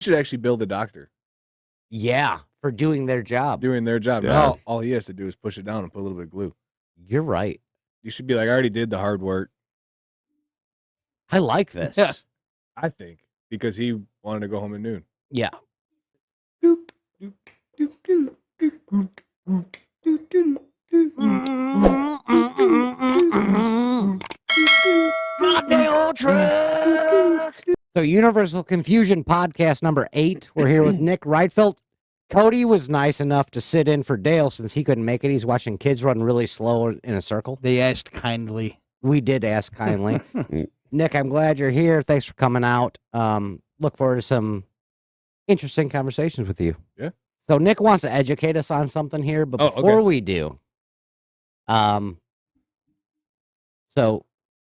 should actually bill the doctor. Yeah, for doing their job. Yeah. Now all he has to do is push it down and put a little bit of glue. You're right. You should be like, I already did the hard work. I like this. I think because he wanted to go home at noon. Yeah. So Universal Confusion podcast number 8. We're here with Nick Rietveld. Cody was nice enough to sit in for Dale since he couldn't make it. He's watching kids run really slow in a circle. They asked kindly. We did ask kindly. Nick, I'm glad you're here. Thanks for coming out. Look forward to some interesting conversations with you. Yeah. So Nick wants to educate us on something here, but before we do, so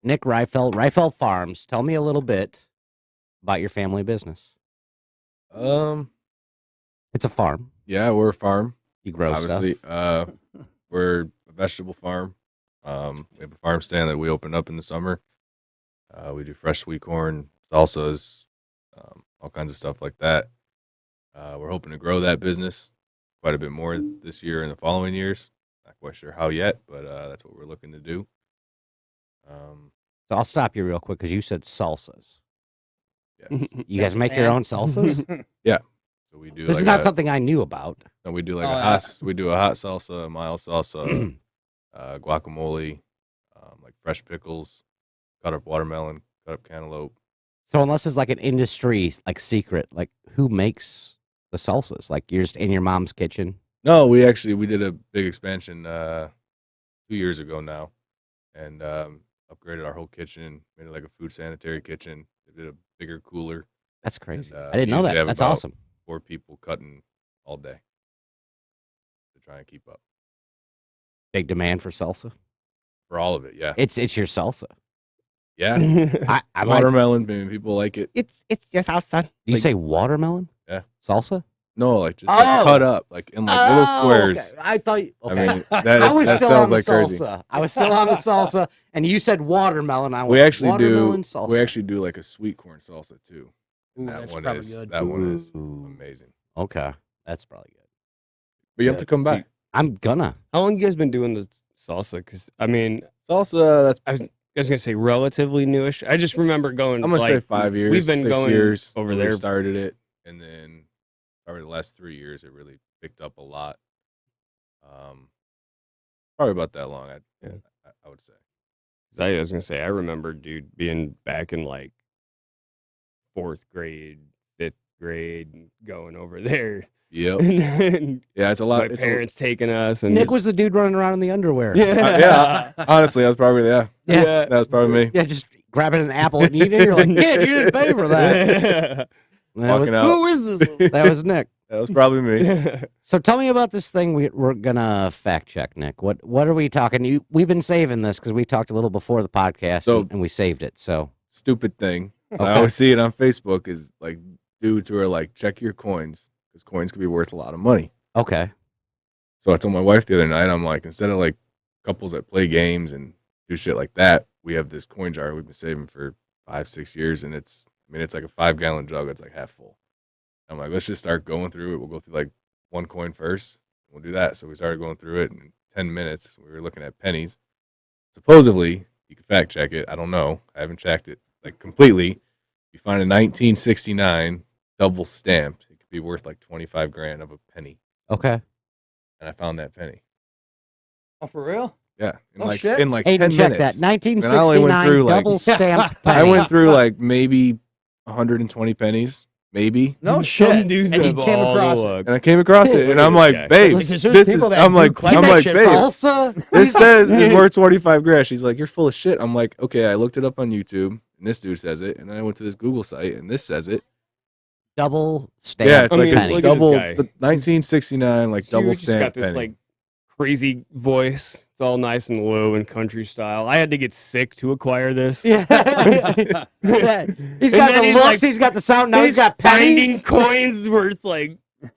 Nick Rietveld Farms, tell me a little bit about your family business. It's a farm. Yeah, we're a farm. You grow obviously stuff. We're a vegetable farm. We have a farm stand that we open up in the summer. We do fresh sweet corn, salsas, all kinds of stuff like that. We're hoping to grow that business quite a bit more this year and the following years. Not quite sure how yet, but that's what we're looking to do. So I'll stop you real quick because you said salsas. Yes. You guys make your own salsas? Yeah. So we do. This is not something I knew about. No, we do like we do a hot salsa, a mild salsa, guacamole, like fresh pickles, cut up watermelon, cut up cantaloupe. So unless it's like an industry like secret, like who makes the salsas? Like you're just in your mom's kitchen? No, we did a big expansion 2 years ago now, and upgraded our whole kitchen, made it like a food sanitary kitchen. Did a bigger cooler. That's crazy. And, I didn't know that. That's awesome. 4 people cutting all day to try and keep up. Big demand for salsa? For all of it, yeah. It's your salsa. Yeah. I watermelon, people like it. It's your salsa. Do you say watermelon? Yeah. Salsa? No, like just like cut up, like in like little squares. Okay. I thought. Okay. I mean, I was that still sounds on the like salsa. crazy. I was still on the salsa, and you said watermelon. I went, We actually watermelon do. salsa. We actually do like a sweet corn salsa too. Ooh, That that's one probably is good. that one is Ooh. amazing. Okay, that's probably good. But you have to come back. I'm gonna. How long you guys been doing the salsa? Because I mean, Salsa. That's I was gonna say relatively newish. I just remember going. I'm gonna say 5 years. We've been 6 going years over when there. We started it, and then probably the last 3 years it really picked up a lot. Probably about that long. I would say. I was gonna say I remember, dude, being back in like 4th grade, 5th grade, going over there. Yep. And Yeah, it's a lot. my It's parents taking us, and Nick was the dude running around in the underwear. yeah, honestly, that was probably Yeah. that was probably me. Yeah, just grabbing an apple and eating it. You're like, kid, you didn't pay for that. Walking out. Who is this? That was Nick. That was probably me. So tell me about this thing we're gonna fact check, Nick. What are we talking? We've been saving this because we talked a little before the podcast, So- and we saved it. So Stupid thing. Okay. I always see it on Facebook is like dudes who are like, check your coins because coins could be worth a lot of money. okay, So I told my wife the other night, I'm like, instead of like couples that play games and do shit like that, we have this coin jar we've been saving for 5-6 years, and it's like a 5-gallon jug. It's like half full. I'm like, let's just start going through it. We'll go through like one coin first. We'll do that. So we started going through it, and in 10 minutes, we were looking at pennies. Supposedly, you can fact check it. I don't know. I haven't checked it like completely. You find a 1969 double stamped. It could be worth like 25 grand of a penny. okay. And I found that penny. Oh, for real? Yeah. In Oh, like shit. in like Aiden, 10 check minutes. that. And I only went 1969 through, like- double stamped I penny. went through like maybe 120 pennies, maybe. No Some shit. dudes And he have came all the across it. luck. And I came across it, Look and at I'm this like, guy. babe, Because there's this is. people that I'm do like, collect I'm that like, shit babe, Salsa. this says it's worth 25 grand. She's like, you're full of shit. I'm like, okay, I looked it up on YouTube, and this dude says it, and then I went to this Google site, and this says it. Double stamped Yeah, it's I like mean, a penny. look at this double, guy. the 1969 like double Just got stamp this penny. like crazy voice. It's all nice and low and country style. I had to get sick to acquire this. Yeah. He's got then the he's looks. like- He's got the sound. Now he's got finding pennies. coins worth like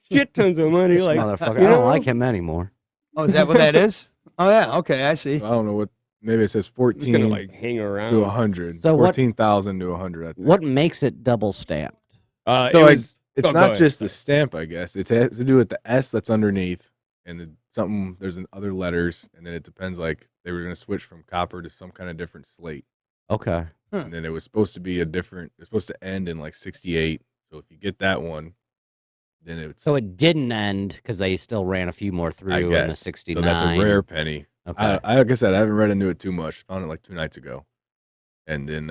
shit tons of money. This Like motherfucker. you I don't know? like him anymore. Oh, is that what that is? Oh, yeah. Okay, I see. I don't know what. Maybe it says It's 14 gonna like hang around. to 100. So what- 14,000 to 100. I think. What makes it double stamped? It So, like, was it's go not ahead. just the stamp, I guess. It has to do with the S that's underneath and there's other letters, and then it depends, like they were going to switch from copper to some kind of different slate. Okay. And then it was supposed to be it's supposed to end in like 68. So if you get that one, then it's So it didn't end because they still ran a few more through I in the guess. 69. So that's a rare penny. Okay. Like I said, I haven't read into it too much. Found it like 2 nights ago. And then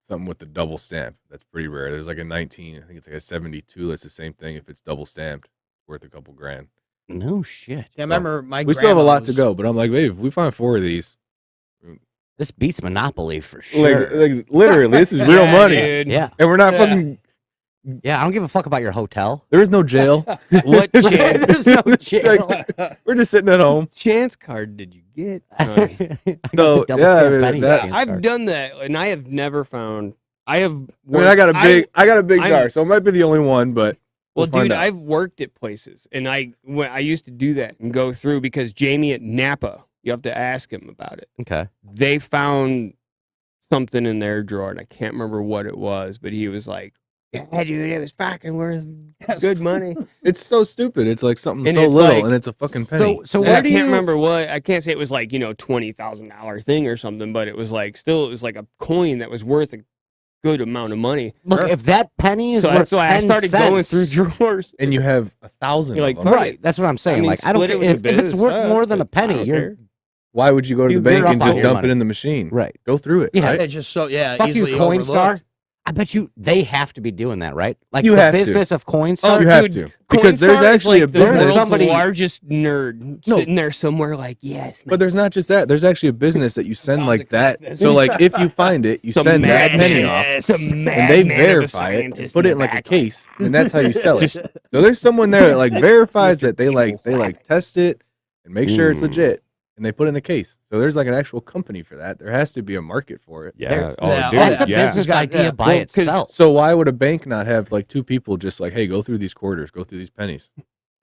something with the double stamp. That's pretty rare. There's like a 19, I think it's like a 72. That's the same thing. If it's double stamped, worth a couple grand. No shit. I remember my We still have a grandma lot to was- go, but I'm like, babe, if we find 4 of these, This beats Monopoly for sure. like literally, this is real Yeah, money. dude. Yeah. And we're not Yeah. fucking, Yeah. I don't give a fuck about your hotel. there is no jail. What chance? There's no jail. We're just sitting at home. chance card did you get? I son? got No, the double yeah, stamp I mean, penny that- chance I've card. done that, and I have never found. I have. I mean, I got a big I'm- jar, so it might be the only one, but Well, we'll find dude, out. I've worked at places, and I used to do that and go through because Jamie at Napa, you have to ask him about it. Okay. They found something in their drawer, and I can't remember what it was, but he was like, "Yeah, dude, it was fucking worth good money." It's so stupid. It's like something And so it's little, like- and it's a fucking penny. So And where I do can't you remember what. I can't say it was like $20,000 thing or something, but it was like still it was like a coin that was worth a good amount of money. look? Sure. If that penny is So worth that's why I 10 started going cents- through drawers. And you have 1,000 You're of like, them. fuck Right. That's what I'm saying. mean, like I don't split it care with if the it's biz, worth fuck, more than a but I penny. don't You're care. Why would you go to the You're bank off and by just your dump money. it in the machine? right. Go through it. Yeah. right? It's just so Fuck easily you, Coinstar. overlooked. I bet you they have to be doing that, right? Like You the have to. business of Coinstar. you have dude, to. Because there's Coinstar is actually like a the business. world's Somebody- largest nerd No. sitting there somewhere like, yes, man. But there's not just that. There's actually a business that you send Bound like to connect that. this. So like if you find it, you send that penny off, and they verify it and put it in like a case, and that's how you sell it. So there's someone there that like verifies that they like test it and make sure it's Mm. legit, and they put it in a case. So there's like an actual company for that. There has to be a market for it. Yeah. Oh, Yeah, dude. That's a yeah. business Got- idea yeah. by Well, 'cause- itself. So why would a bank not have like 2 people just like, hey, go through these quarters, go through these pennies,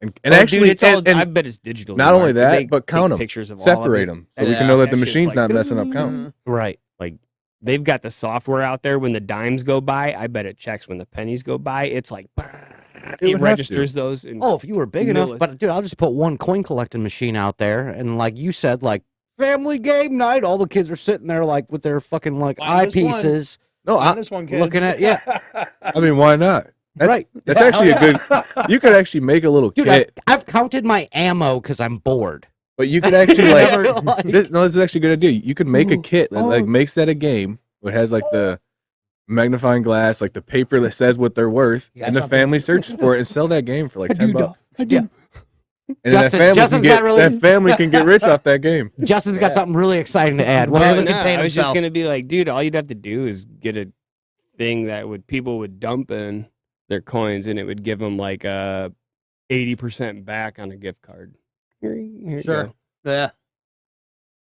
and Oh, actually dude, it's all, and I bet it's digital. not now. only that, They but take count 'em. pictures of all of separate it. them so we Yeah, can know that the that shit's machine's like, not messing up counting. Mhm. right. Like they've got the software out there. When the dimes go by, I bet it checks. When the pennies go by, it's like It it would have registers those. And Oh, if you were big enough, Millis. but dude, I'll just put one coin collecting machine out there, and like you said, like family game night, all the kids are sitting there like with their fucking like Find this one. eyepieces, No, On this one, kids. looking at I mean, why not? That's, right. That's Yeah, actually hell a good. You could actually make a little Dude, kit, I've counted my ammo because I'm bored. but you could actually like. Never, like- This is actually a good idea. You could make a Ooh, kit that like oh. makes that a game. It has like the magnifying glass, like the paper that says what they're worth, You got and the something? family searches for it and sell that game for like $10. Yeah. And then Justin- that family, Justin's can got get, really- that family can get rich off that game. Justin's got something really exciting to add. What Well, are no, the contain I was just himself. gonna be like, dude, all you'd have to do is get a thing that people would dump in their coins, and it would give them like 80% back on a gift card. Here you Sure. go. Yeah.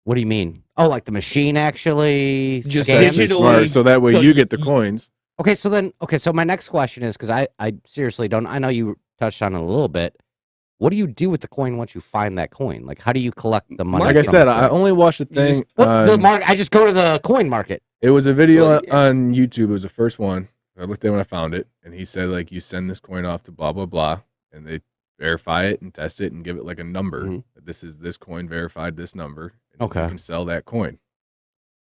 What do you mean? Oh, like the machine actually Just It's scans? actually digitally- smart, so that way so you you- get the coins. Okay, so my next question is because I seriously don't. I know you touched on it a little bit. What do you do with the coin once you find that coin? Like, how do you collect the money? Like I from said, the I coin? only watched the thing. Well, the on- market. I just go to the coin market. It was a video Well, on YouTube. It was the first one. I looked at it when I found it, and he said like you send this coin off to blah blah blah, and they verify it and test it and give it like a number. Mhm. This is this coin verified this number. And then Okay. you can sell that coin,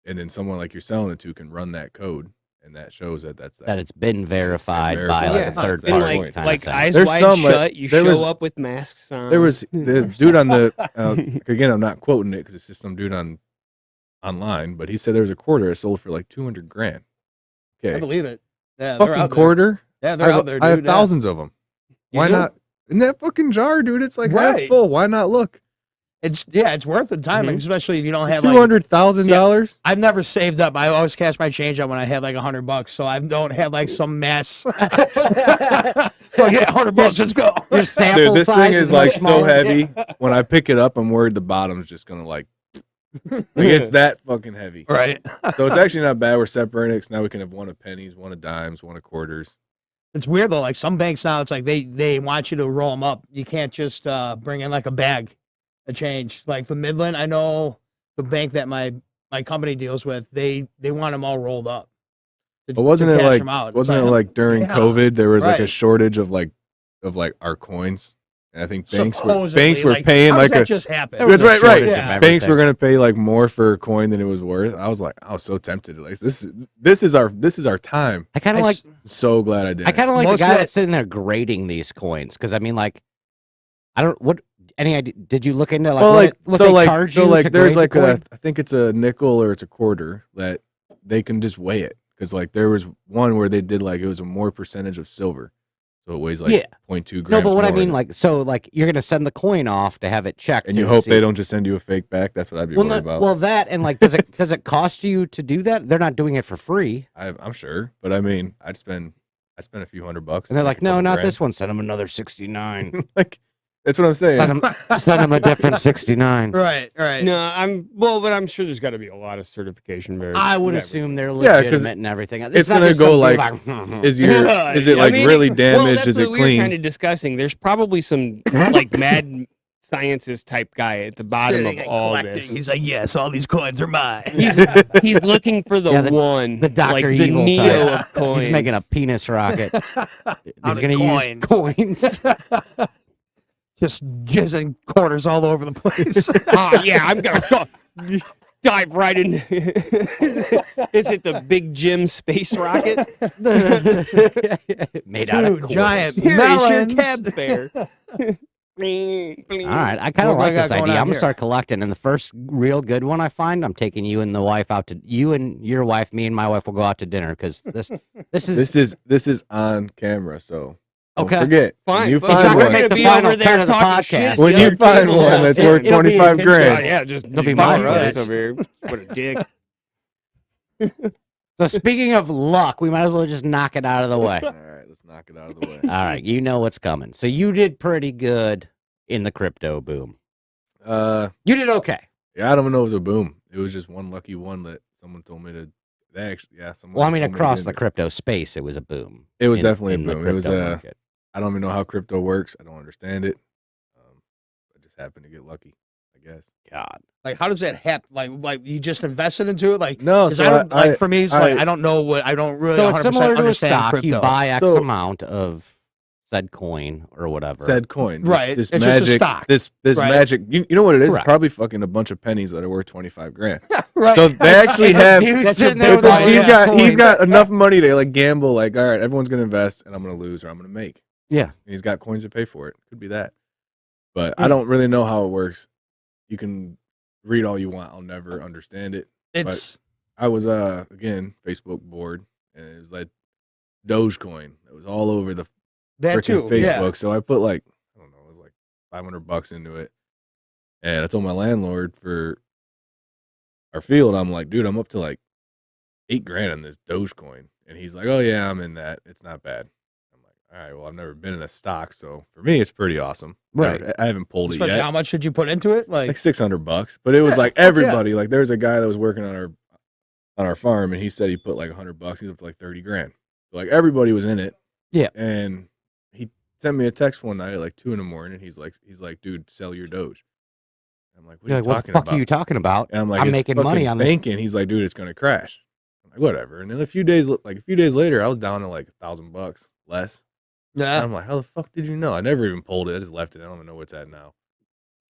and then someone like you're selling it to can run that code, and that shows that that's That it's been verified by verified. like Yeah. a third And And party. like- like, kind like of thing. eyes There's wide some, like, shut, you there show was- up with masks on. There was the dude on the again. I'm not quoting it because it's just some dude online, but he said there was a quarter that sold for like 200 grand. I Okay, believe it. Yeah, they're fucking out there. quarter. Yeah, they're out there, dude. I have yeah. thousands of them. You Why do? not? In that fucking jar, dude, it's like half Right. full. Why not look? It's worth the time, Mm-hmm. especially if you don't have like. $200,000. I've never saved up. I always cash my change out when I have like $100, so I don't have like some mess. so yeah, $100. Let's go. Your sample Dude, this size thing is much like so smaller. heavy. When I pick it up, I'm worried the bottom's just gonna like it's that fucking heavy. Right. So it's actually not bad. We're separating it 'cause now we can have one of pennies, one of dimes, one of quarters. It's weird though. Like some banks now, it's like they want you to roll them up. You can't just bring in like a bag of change. Like the Midland, I know the bank that my company deals with, they want them all rolled up. But wasn't it cash like them out. It's wasn't it like during yeah, COVID there was like a right. shortage of our coins? And I think banks supposedly, were paying how like does that a just happen? There was That's a right. shortage of Yeah. banks were everything. gonna pay like more for a coin than it was worth. I was so tempted. Like this is our time. I kind of like. I'm so glad I did. I kind of like the Most of guy that- that's sitting there grading these coins because I mean, like, I don't what any idea. Did you look into like what they charge you to there's grade like the coin? I think it's a nickel or it's a quarter that they can just weigh it because like there was one where they did like it was a more percentage of silver, so it weighs like Yeah. 0.2 grams. No, but what I more. mean, like, so like you're gonna send the coin off to have it checked, and you to hope see- they don't just send you a fake back. That's what I'd be Well, worried no, about. well, that and like, does it cost you to do that? They're not doing it for free, I'm sure, but I mean, I'd spend a few $100, and they're like, make a no, couple not grand. this one. Send them another 69. Like that's what I'm saying. Send them a different 69. Right. No, but I'm sure there's got to be a lot of certification verification. I would assume they're Yeah, 'cause legitimate and everything. it's not gonna just go some dude like, Is it like really damaged? Is it We're clean? kind of discussing. There's probably some like mad scientist type guy at the bottom Sitting of and all collecting. this. He's like, yes, all these coins are mine. He's looking for the Yeah, one, the Dr. like the Evil Neo type. of coins. He's making a penis rocket. Out He's of going to use coins. Just jizzing quarters all over the place. Oh yeah, I'm gonna dive right in. Is it the Big Jim space rocket? Made out of Dude, quarters. giant Here is melons. your cab fare. Bling, bling. All right, I kind of What like do I this got going idea. on I'm gonna here? start collecting, and the first real good one I find, I'm taking you and the wife out to you and your wife. Me and my wife will go out to dinner because this is This is on camera, so don't Okay. forget. Fine. When you but It's we're not find gonna one, make gonna the be final over cut there of the talking podcast. shit. when the you other find table one has that's it. worth It'll be- 25 grand, Yeah, just It'll be borrow my this fault. over here. What a dick. so. Speaking of luck, we might as well just knock it out of the way. all right, let's knock it out of the way. All right, you know what's coming. So you did pretty good in the crypto boom. You did okay. Yeah, I don't even know if it was a boom. It was just one lucky one that someone told me to. They actually, yeah, someone. Well, I mean, told me to across get the into. crypto space, it was a boom. It was in- definitely in a the boom. It was crypto market. I don't even know how crypto works. I don't understand it. I just happened to get lucky, I guess. God. Like, how does that happen? Like you just invested into it? Like, No, 'cause so I don't, like for me, it's like I- I don't know what I don't really. So 100% it's similar to a understand stock. crypto. You buy X So- amount of said coin or whatever. said coin, Right, This it's just a magic, stock, this right? magic. You know what it is? It's Correct. probably fucking a bunch of pennies that are worth 25 grand. right. So they actually It's a have. dude that's your sitting there big with one. all He's these got coins. enough money to like gamble. Like, all right, everyone's gonna invest, and I'm gonna lose or I'm gonna make. Yeah. And he's got coins to pay for it. Could be that, but I don't really know how it works. You can read all you want. I'll never understand it. It's I was again Facebook bored, and it was like Dogecoin. It was all over the that freaking too. Facebook. Yeah. So I put like I don't know, it was like $500 into it, and I told my landlord for our field, I'm like, dude, I'm up to like $8,000 on this Dogecoin, and he's like, oh yeah, I'm in that. It's not bad. I'm like, all right, well, I've never been in a stock, so for me, it's pretty awesome. Right. I haven't pulled it Especially yet. how much did you put into it? Like $600, but it was like fuck yeah. everybody. Like there was a guy that was working on our farm, and he said he put like $100. He's up to like $30,000. So like everybody was in it. Yeah. And he sent me a text one night at like 2 a.m. He's like, dude, sell your Doge. I'm like, what You're are like, you what the talking fuck about? are you talking about? And I'm like, I'm "It's making money fucking on this." banking. He's like, dude, it's gonna crash. I'm like, whatever. And then a few days later, I was down to like $1,000 less. And Yeah. I'm like, how the fuck did you know? I never even pulled it. I just left it. I don't even know what's at now.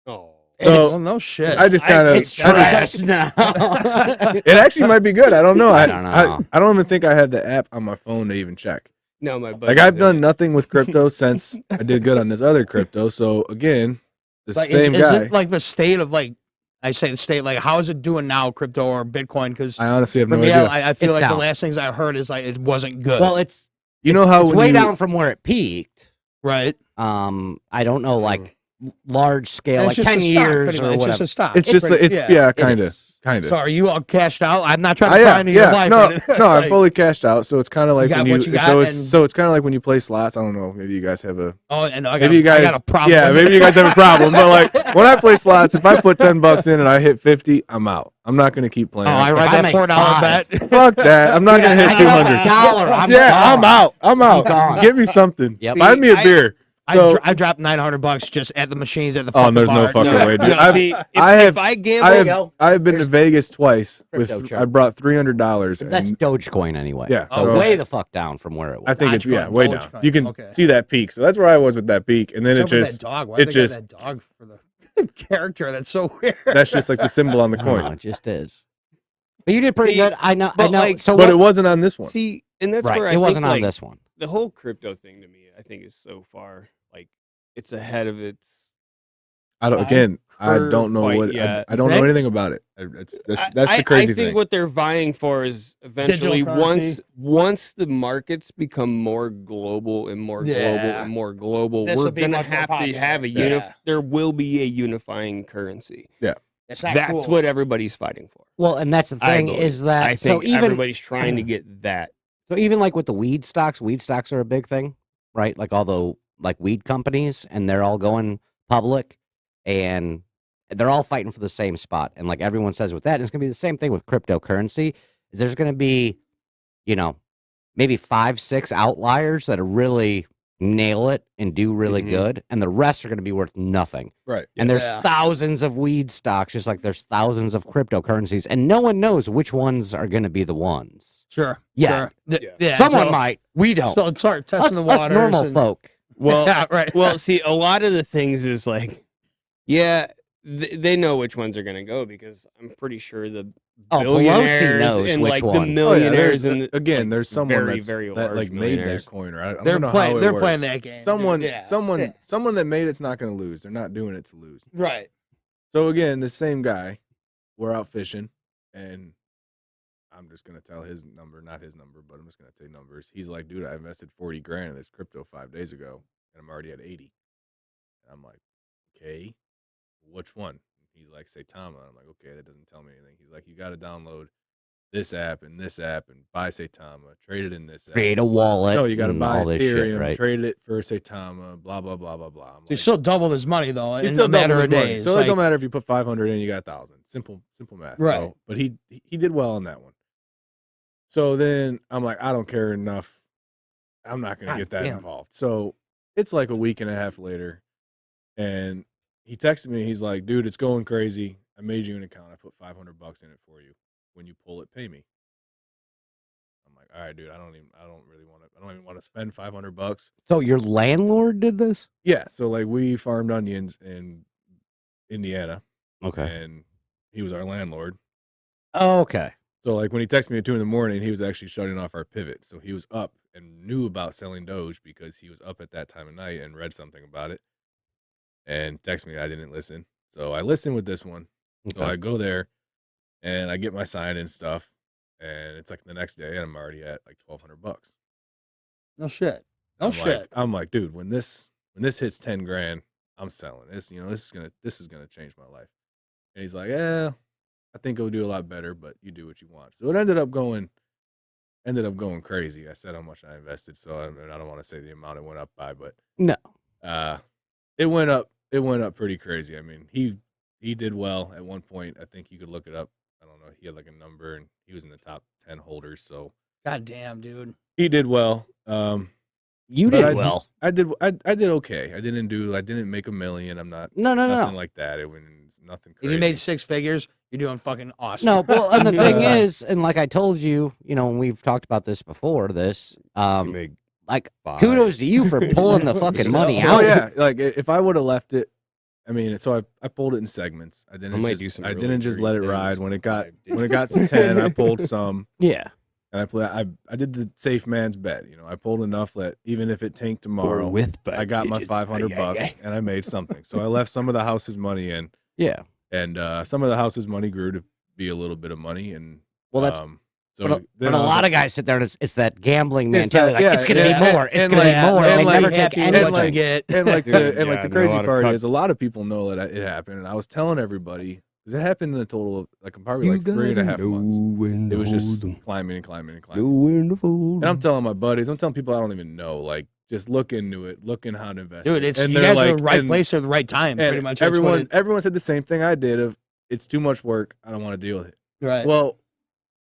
Oh. So- no shit. I just kind of. It's trash now. It actually might be good. I don't know. I don't know. I don't even think I have the app on my phone to even check. No, my buddy. Like I've done nothing with crypto since I did good on this other crypto. So again, the like, same is guy. it like the state of like I say the state like how is it doing now, crypto or Bitcoin? Because I honestly have for no me, idea. I feel It's like down. the last things I heard is like it wasn't good. well, it's you know how it's when way you, down from where it peaked. right? I don't know, like large scale, And like it's just 10 a stock, years pretty or much. It's whatever. just a stock. It's just pretty- it's yeah, kind it of is. So are you all cashed out? I'm not trying to yeah, pry into your life. no, but- no, I'm like, fully cashed out. So it's kind of like got when what you, you got so it's and- so it's kind of like when you play slots. I don't know. Maybe you guys have a Oh, and I got, maybe you guys I got a problem. yeah, with maybe it. you guys have a problem. But like when I play slots, if I put $10 in and I hit 50, I'm out. I'm not gonna keep playing. Oh, I If read I that make $4 five- bet. Fuck that. I'm not gonna hit I got 200. $1. I'm Yeah, gone. I'm out. I'm out. gone. Give me something. Yep. Buy me a I- beer. I dropped $900 just at the machines at the fucking there's no bar. fucking way, dude. See, I have- if I gamble, I have been to Here's Vegas twice crypto with. chart. I brought $300. That's and Dogecoin anyway. Yeah, So so- way the fuck down from where it was. I think it's way down. Dogecoin, You can okay. see that peak. So that's where I was with that peak, and then What's it up with just that dog. Why it they just- got that dog for the character? That's so weird. that's just like the symbol on the I don't know, coin. it just is. But you did pretty See, good. I know. I but, know. like- so But what, it wasn't on this one. see, and that's right, where I it wasn't think, on like, this one. the whole crypto thing to me, I think, is so far like it's ahead of its. I don't. Again, I heard don't know quite what. yet. I don't know That- anything about it. That's I the crazy I think thing. what they're vying for is eventually currency. once the markets become more global and more global Yeah. and more global, This'll we're be gonna much more have to popular. have a Yeah. there will be a unifying currency. That's not That's cool. what everybody's fighting for. Well, and that's the I thing believe. is that I think so even everybody's trying to get that. so even like with the weed stocks are a big thing, right? Like all the like weed companies, and they're all going public, and they're all fighting for the same spot. And like everyone says with that, and it's gonna be the same thing with cryptocurrency. Is there's gonna be, maybe 5-6 outliers that are really nail it and do really Mhm. good, and the rest are gonna be worth nothing. Right. And there's Yeah. thousands of weed stocks, just like there's thousands of cryptocurrencies, and no one knows which ones are going to be the ones. Sure. Yeah. Sure. Yeah. Someone so, might. We don't. So start testing the us waters. normal and- folk. Well, yeah, right. well, see, a lot of the things is like, yeah, they know which ones are gonna go because I'm pretty sure the Oh, Pelosi billionaires knows and which like one. the Oh, yeah, millionaires there's, and the, again, like, there's someone very, that's, very that large like made that millionaires. coin, or I don't They're know playing. how it They're works. playing that game. Someone, Yeah. someone, Yeah. someone that made it's not going to lose. They're not doing it to lose. Right. So again, the same guy, we're out fishing, and I'm just gonna tell his number, not his number, but I'm just gonna say numbers. He's like, dude, I invested 40 grand in this crypto 5 days ago, and I'm already at 80. And I'm like, okay, which one? He's like, Saitama. I'm like, okay, that doesn't tell me anything. He's like, you got to download this app and buy Saitama, trade it in this app. Create a wallet. No, you got to and buy all this Ethereum, shit, right? trade it for Saitama, blah blah blah blah blah. I'm So he like, still doubled his money though he in still a matter doubled of his money. days. So like, it don't matter if you put 500 in, you got 1,000. Simple math. Right. So, but he did well on that one. So then I'm like, I don't care enough. I'm not gonna God get that damn. involved. So it's like a week and a half later, and he texted me. He's like, dude, it's going crazy. I made you an account. I put $500 in it for you. When you pull it, pay me. I'm like, all right, dude. I don't even want to spend $500. So your landlord did this? Yeah. So like we farmed onions in Indiana, Okay. and he was our landlord. Okay. So like when he texted me at 2 a.m, he was actually shutting off our pivot. So he was up and knew about selling Doge because he was up at that time of night and read something about it, and texted me. I didn't listen. So I listened with this one. So Okay. I go there and I get my sign in stuff, and it's like the next day and I'm already at like $1,200. no shit. No I'm shit. Like, I'm like, dude, when this hits 10 grand, I'm selling this. This is gonna change my life. And he's like, yeah, I think it'll do a lot better, but you do what you want. So it ended up going crazy. I said how much I invested, so I don't want to say the amount it went up by, but No. it went up pretty crazy. I mean, he did well at one point. I think you could look it up. I don't know. He had like a number, and he was in the top 10 holders, so God damn, dude. he did well. You But did I- well. I did okay. I didn't make $1 million. I'm not No. nothing like that. It was nothing If crazy. you made 6 figures, you're doing fucking awesome. No, well, and the thing Yeah. is, and like I told you, when we've talked about this before, You make like five. kudos to you for pulling the fucking money Oh out. yeah, like if I would have left it, I mean, so I pulled it in segments. I didn't might do just some I really didn't just great let it things ride. When it got 5 to 10, I pulled some, Yeah. and I did the safe man's bet. I pulled enough that even if it tanked tomorrow, I got my $500 and I made something. So I left some of the house's money in, Yeah. and some of the house's money grew to be a little bit of money. And Well, that's so but then a I was lot like, of guys sit there and it's that gambling It's mentality. that- Like, it's yeah, gonna yeah, be more. It's and gonna like- be more. and They like never take happy with what anything. you get. and like Dude, the yeah, no, crazy a lot of part cut- is a lot of people know that it happened, and I was telling everybody because it happened in a total of like probably like 3.5 months. It was just climbing and climbing and climbing. And I'm telling my buddies, I'm telling people I don't even know, like just look into it, look in how to invest. Dude, it. it's And you they're guys are in like- the right and- place at the right time. and Pretty much. That's what everyone said the same thing I did of it's too much work. I don't want to deal with it. right. Well,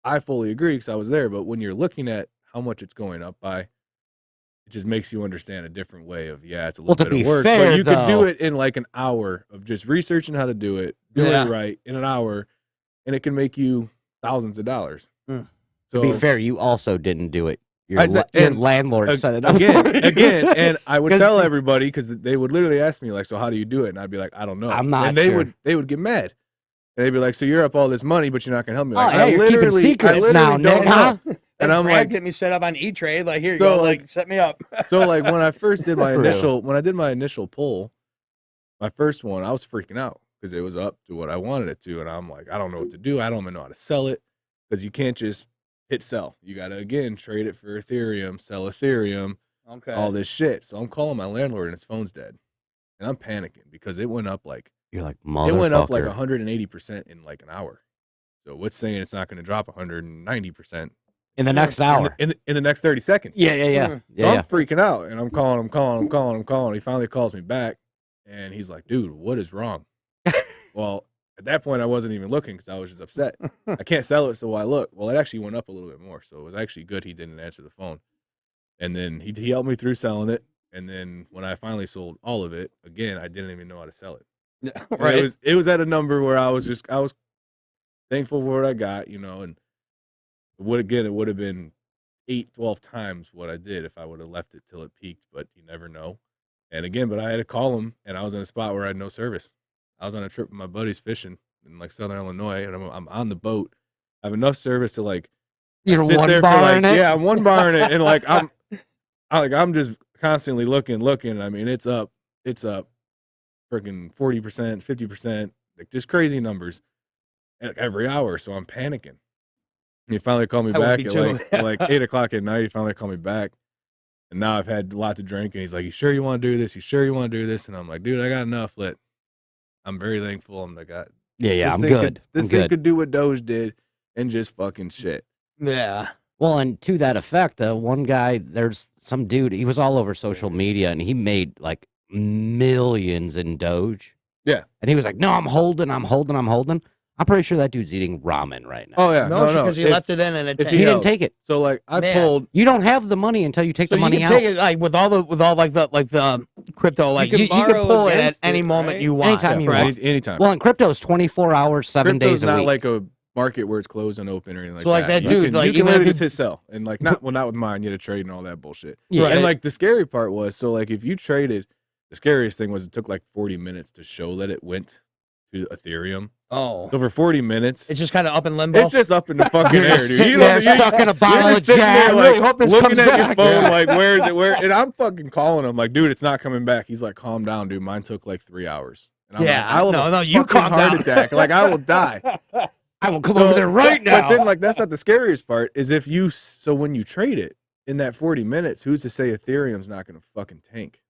I fully agree because I was there. But when you're looking at how much it's going up by, it just makes you understand a different way of it's a Well, little to bit be of work, fair, but you could do though- it in like an hour of just researching how to do it, doing Yeah. it right in an hour, and it can make you thousands of dollars. Mm. To be So fair, you also didn't do it. Your, I- your and landlord set it up again, for you. again, and I would 'Cause- tell everybody because they would literally ask me like, "So how do you do it?" And I'd be like, "I don't know." I'm not and they sure. would get mad. And they'd be like, "So you're up all this money, but you're not gonna help me?" Oh, Like, yeah, you're keeping secrets now, don't Nick, know. huh? And I'm Brad like, get me set up on E-Trade. Like, here you So, go. like- Like, set me up. so like when I first did my For real. initial pull, my first one, I was freaking out because it was up to what I wanted it to, and I'm like, I don't know what to do. I don't even know how to sell it because you can't just hit sell. You gotta again trade it for Ethereum, sell Ethereum, Okay. all this shit. So I'm calling my landlord and his phone's dead, and I'm panicking because it went up like You're like, motherfucker. it went up like 180% in like an hour. So what's saying it's not going to drop 190% in the next hour. in the next 30 seconds? Yeah. Mm. So I'm freaking out, and I'm calling. He finally calls me back, and he's like, "Dude, what is wrong?" Well, at that point, I wasn't even looking because I was just upset. I can't sell it, so I look. Well, it actually went up a little bit more, so it was actually good he didn't answer the phone. And then he helped me through selling it. And then when I finally sold all of it, again, I didn't even know how to sell it. Yeah, And right. It was at a number where I was thankful for what I got, and it would have been 8, 12 times what I did if I would have left it till it peaked, but you never know. And again, but I had to call him, and I was in a spot where I had no service. I was on a trip with my buddies fishing in like Southern Illinois, and I'm on the boat. I have enough service to like You're sit one there for bar like in it. yeah, I'm one bar in it, and like I'm just constantly looking. I mean, it's up, freaking 40%, 50%, like just crazy numbers like every hour. So I'm panicking. He finally called me I would back be at too. like 8:00 at night. He finally called me back, and now I've had a lot to drink. And he's like, "You sure you want to do this? You sure you want to do this?" And I'm like, "Dude, I got enough lit. I'm very thankful. I'm like, Yeah. I'm thing good. This I'm thing good. could do what Doge did and just fucking shit." Yeah. Well, and to that effect, one guy, there's some dude, he was all over social media and he made like millions in Doge. Yeah. And he was like, no, I'm holding. I'm pretty sure that dude's eating ramen right now. Oh yeah, No, because he If- left it in and it if he tanked. didn't take it. So like I Man. pulled. You don't have the money until you take So the you money can out. take it like with all the crypto, like can you can borrow pull it at against any it, moment right? you want. Anytime you correct? want. Anytime. Well, and crypto's 24 hours, 7 Crypto's days a not week. like a market where it's closed and open or anything like So, like, that You dude, can, like, you can even if literally you- just hit sell and like not with mine, you had to trade and all that bullshit. Yeah. Right. And like the scary part was, so like if you traded, the scariest thing was it took like 40 minutes to show that it went to Ethereum. Oh, So for 40 minutes, it's just kind of up in limbo. it's just up in the fucking You're air, just dude. sitting You there don't- you- sucking a bottle you're of sitting there, Jack. like, really hope this looking comes at back. your phone, Yeah. like, where is it? Where? And I'm fucking calling him, like, dude, it's not coming back. He's like, calm down, dude. Mine took like 3 hours. And I'm Yeah, like, I will no, have no, a you fucking calm heart down. attack. Like, I will die. I will come So- over there right now. But then, like, that's not the scariest part. Is if you so when you trade it in that 40 minutes, who's to say Ethereum's not going to fucking tank?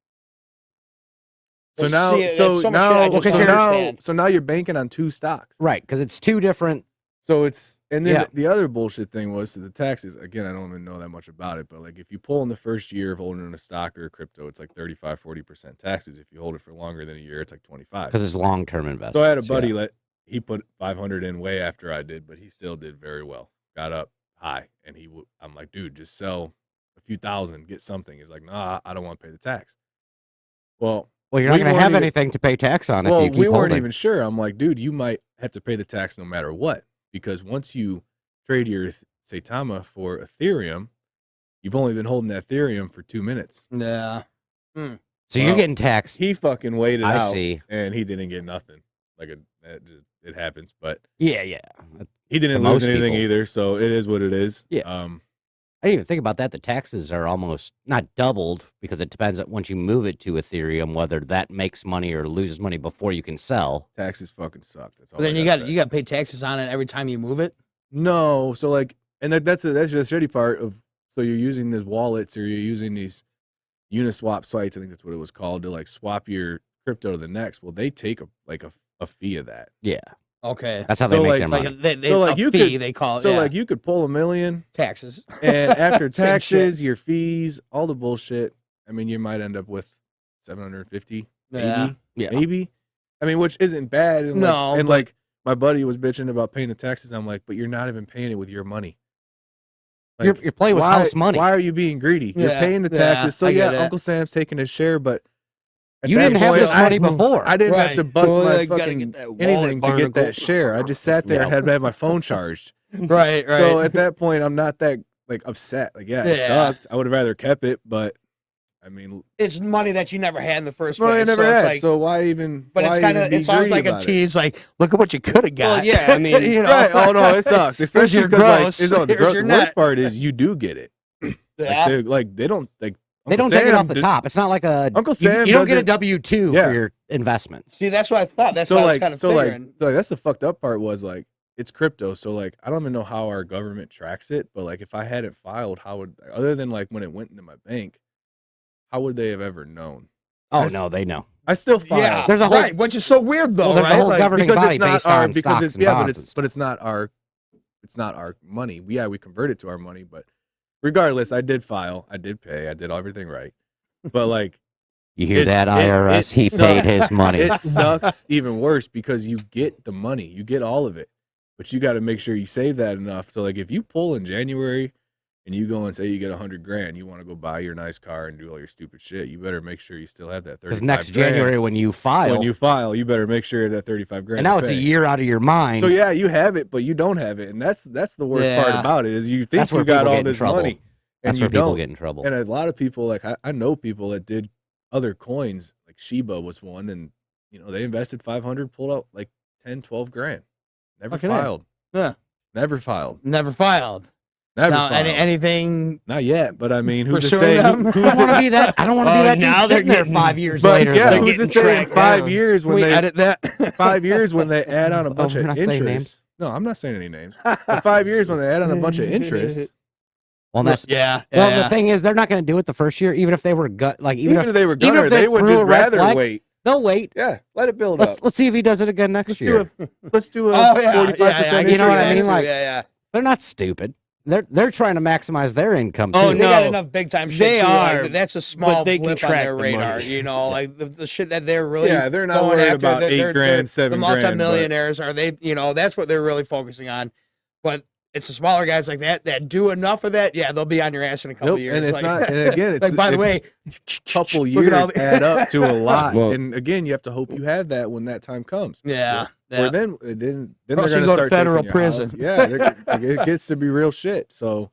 So Well, now, see, that's so so much shit I now, just so don't now, understand. so now you're banking on 2 stocks. Right, because it's two different. So it's and then Yeah. the other bullshit thing was the taxes. Again, I don't even know that much about it, but like if you pull in the first year of holding a stock or a crypto, it's like 35-40% taxes. If you hold it for longer than a year, it's like 25. Because it's long-term investment. So I had a buddy he put 500 in way after I did, but he still did very well. Got up high, and I'm like, dude, just sell a few thousand, get something. He's like, nah, I don't want to pay the tax. Well, Well, you're not we going to weren't have even- anything to pay tax on well, if you keep we weren't holding. even sure. I'm like, dude, you might have to pay the tax no matter what, because once you trade your Saitama for Ethereum, you've only been holding that Ethereum for 2 minutes. Yeah. So you're Well, getting taxed. He fucking waited I out, see. and he didn't get nothing. Like it happens, but Yeah. he didn't To lose most anything people. either. So it is what it is. Yeah. I didn't even think about that. The taxes are almost not doubled because it depends on once you move it to Ethereum, whether that makes money or loses money before you can sell. Taxes fucking suck. That's all. But then I you gotta got say. you got to pay taxes on it every time you move it. No, so like, and that's the shitty part of. So you're using these wallets or you're using these Uniswap sites. I think that's what it was called, to like swap your crypto to the next. Well, they take a fee of that. Yeah. Okay. That's how So, they make like- their Like money. they, So, like, a you fee, could- they call it. So yeah. like you could pull $1 million, taxes. and after Same taxes, shit. your fees, all the bullshit. I mean, you might end up with 750, maybe, Yeah. Yeah. maybe. I mean, which isn't bad. And No, and but- like my buddy was bitching about paying the taxes. I'm like, but you're not even paying it with your money. Like, you're playing with why, house money. Why are you being greedy? You're Yeah, paying the yeah, taxes. So I get yeah, it. Uncle Sam's taking his share, but at You that didn't have point, this money before. I didn't have Right. to bust Well, my I gotta fucking get that wallet, anything to get barnacle. that share. I just sat there and had to have my phone charged. Right. So at that point, I'm not that like upset. Like, yeah, it Yeah. sucked. I would have rather kept it, but I mean, It's money that you never had in the first well, place. I never so it's had. like, So why even? but why it's kind of, even be it sounds greedy like a about it? tease. Like, look at what you could have got. Well, yeah, I mean, you know, Right. Oh no, it sucks. Especially your because gross. like, the Here's your worst net. part is you do get it. Yeah. They don't like. They Uncle don't take it Sam off the did- top. It's not like a Uncle you Sam don't get a doesn't- W-2 Yeah. for your investments. See, that's what I thought. That's So what I was like, kind of so like, figuring. so like, that's the fucked up part was like it's crypto. So like, I don't even know how our government tracks it. But like, if I hadn't filed, how would other than like when it went into my bank, how would they have ever known? Oh That's- no, they know. I still filed. Yeah, There's a whole- right, which is so weird though, Well, there's a right? whole Like, governing because body it's not based our on because stocks it's and yeah, bonds. but it's not our money. We convert it to our money, but regardless, I did file, I did pay, I did everything right. But like, You hear it- that, it- IRS? it He paid sucks. his money. it sucks even worse because you get the money, you get all of it, but you got to make sure you save that enough. So like, if you pull in January and you go and say you get $100,000, you want to go buy your nice car and do all your stupid shit, you better make sure you still have that 35 Because next grand. January when you file, When you file, you better make sure that 35 grand. and now to it's a pay. year out of your mind. So yeah, you have it, but you don't have it, and that's the worst part Yeah. about it is you think That's where you got people all get in this trouble. money, and That's you where people don't. get in trouble. And a lot of people, like I know people that did other coins, like Shiba was one, and they invested 500, pulled out like 10, 12 grand, never Fucking A. filed, Yeah. never filed, Never filed. never Now, filed. anything? Not yet, but I mean, who's to Pursuing say? them? I don't want to be that. I don't want to be Oh, that now dude they're sitting there getting- 5 years But later. yeah, though. who's to getting say in tracked 5 down. years Can when we they edit that? 5 years when they add on a bunch we're of not saying interest? names. No, I'm not saying any names. But 5 years when they add on a bunch of interest. Well, that's Yeah. well. yeah. The thing is, they're not going to do it the first year, even if they were even Even if they were even gunner, if they would threw just a red rather flag, wait. They'll wait. Yeah, let it build up. Let's see if he does it again next Let's year. do a Oh, yeah, 45% yeah, You know what I see mean? that Like- too. yeah. They're not stupid. They're trying to maximize their income too. Oh, They got No. enough big time shit. They too, are, like, that's a small but they can blip on track their the radar. money. Like the shit that they're really Yeah, they're not going worried after. about they're- 8 they're- grand, 7 the grand. but- multimillionaires are they? That's what they're really focusing on. But it's the smaller guys like that do enough of that. Yeah, they'll be on your ass in a couple Yep, years. and it's like, not. And again, it's like by the way, couple look at all years the- add up to a lot. Well- And again, you have to hope you have that when that time comes. yeah. Or yeah. then Or they're else going you to go to start federal taking your prison. house. Yeah, it gets to be real shit. So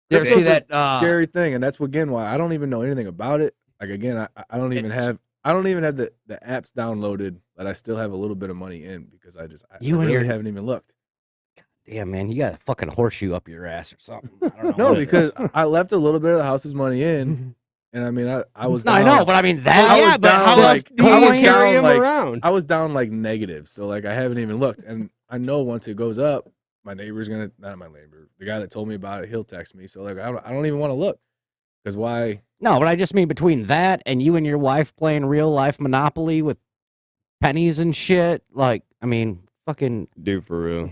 You ever crypto's see a that? scary thing, and that's again why I don't even know anything about it. Like again, I don't even have the apps downloaded that I still have a little bit of money in because I You and really your- haven't even looked. Damn, man, you got a fucking horseshoe up your ass or something. I don't know. No, what it because is. I left a little bit of the house's money in, and I mean I was No, I down- know, but I mean that. I was yeah, but down, how like, else do I you was carry down, him like, around? I was down like negative, so like I haven't even looked, and I know once it goes up, my neighbor's gonna not my neighbor, the guy that told me about it, he'll text me. So like I don't even want to look because why? No, but I just mean between that and you and your wife playing real life Monopoly with pennies and shit. Like, I mean, fucking. Dude, for real.